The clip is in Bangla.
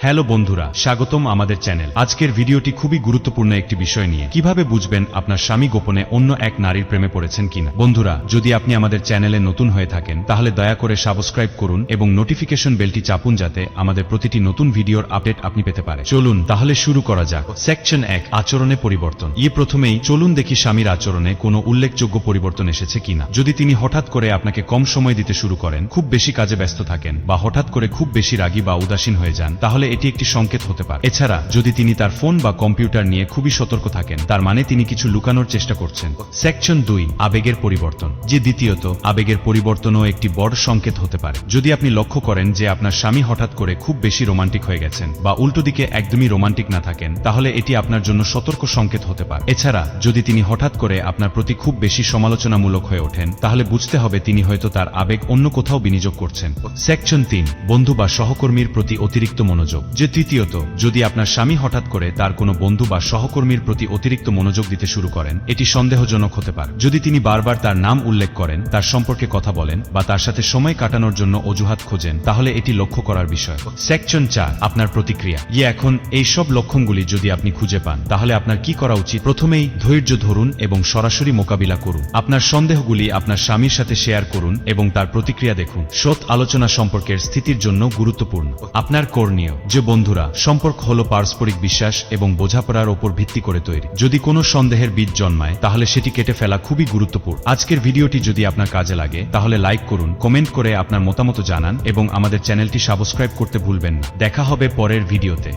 হ্যালো বন্ধুরা, স্বাগতম আমাদের চ্যানেল। আজকের ভিডিওটি খুবই গুরুত্বপূর্ণ একটি বিষয় নিয়ে। কিভাবে বুঝবেন আপনার স্বামী গোপনে অন্য এক নারীর প্রেমে পড়েছেন কিনা। বন্ধুরা, যদি আপনি আমাদের চ্যানেলে নতুন হয়ে থাকেন তাহলে দয়া করে সাবস্ক্রাইব করুন এবং নোটিফিকেশন বেলটি চাপুন যাতে আমাদের প্রতিটি নতুন ভিডিওর আপডেট আপনি পেতে পারেন। চলুন তাহলে শুরু করা যাক। সেকশন 1, আচরণে পরিবর্তন। প্রথমেই চলুন দেখি স্বামীর আচরণে কোনো উল্লেখযোগ্য পরিবর্তন এসেছে কিনা। যদি তিনি হঠাৎ করে আপনাকে কম সময় দিতে শুরু করেন, খুব বেশি কাজে ব্যস্ত থাকেন বা হঠাৎ করে খুব বেশি রাগী বা উদাসীন হয়ে যান, তাহলে এটি একটি সংকেত হতে পারে। এছাড়া যদি তিনি তার ফোন বা কম্পিউটার নিয়ে খুবই সতর্ক থাকেন, তার মানে তিনি কিছু লুকানোর চেষ্টা করছেন। সেকশন 2, আবেগের পরিবর্তন। দ্বিতীয়ত, আবেগের পরিবর্তনও একটি বড় সংকেত হতে পারে। যদি আপনি লক্ষ্য করেন যে আপনার স্বামী হঠাৎ করে খুব বেশি রোমান্টিক হয়ে গেছেন বা উল্টো দিকে একদমই রোমান্টিক না থাকেন, তাহলে এটি আপনার জন্য সতর্ক সংকেত হতে পারে। এছাড়া যদি তিনি হঠাৎ করে আপনার প্রতি খুব বেশি সমালোচনামূলক হয়ে ওঠেন, তাহলে বুঝতে হবে তিনি হয়তো তার আবেগ অন্য কোথাও বিনিয়োগ করছেন। সেকশন 3, বন্ধু বা সহকর্মীর প্রতি অতিরিক্ত মনোযোগ। তৃতীয়ত, যদি আপনার স্বামী হঠাৎ করে তার কোনো বন্ধু বা সহকর্মীর প্রতি অতিরিক্ত মনোযোগ দিতে শুরু করেন, এটি সন্দেহজনক হতে পারে। যদি তিনি বারবার তার নাম উল্লেখ করেন, তার সম্পর্কে কথা বলেন বা তার সাথে সময় কাটানোর জন্য অজুহাত খোঁজেন, তাহলে এটি লক্ষ্য করার বিষয়। সেকশন 4, আপনার প্রতিক্রিয়া। এখন এই সব লক্ষণগুলি যদি আপনি খুঁজে পান, তাহলে আপনার কি করা উচিত? প্রথমেই ধৈর্য ধরুন এবং সরাসরি মোকাবিলা করুন। আপনার সন্দেহগুলি আপনার স্বামীর সাথে শেয়ার করুন এবং তার প্রতিক্রিয়া দেখুন। সৎ আলোচনা সম্পর্কের স্থিতির জন্য গুরুত্বপূর্ণ। আপনার করণীয়। বন্ধুরা, সম্পর্ক হলো পারস্পরিক বিশ্বাস এবং বোঝাপড়ার ওপর ভিত্তি করে তৈরি। যদি কোনো সন্দেহের বীজ জন্মায়, তাহলে সেটি কেটে ফেলা খুবই গুরুত্বপূর্ণ। আজকের ভিডিওটি যদি আপনার কাজে লাগে, তাহলে লাইক করুন, কমেন্ট করে আপনার মতামত জানান এবং আমাদের চ্যানেলটি সাবস্ক্রাইব করতে ভুলবেন না। দেখা হবে পরের ভিডিওতে।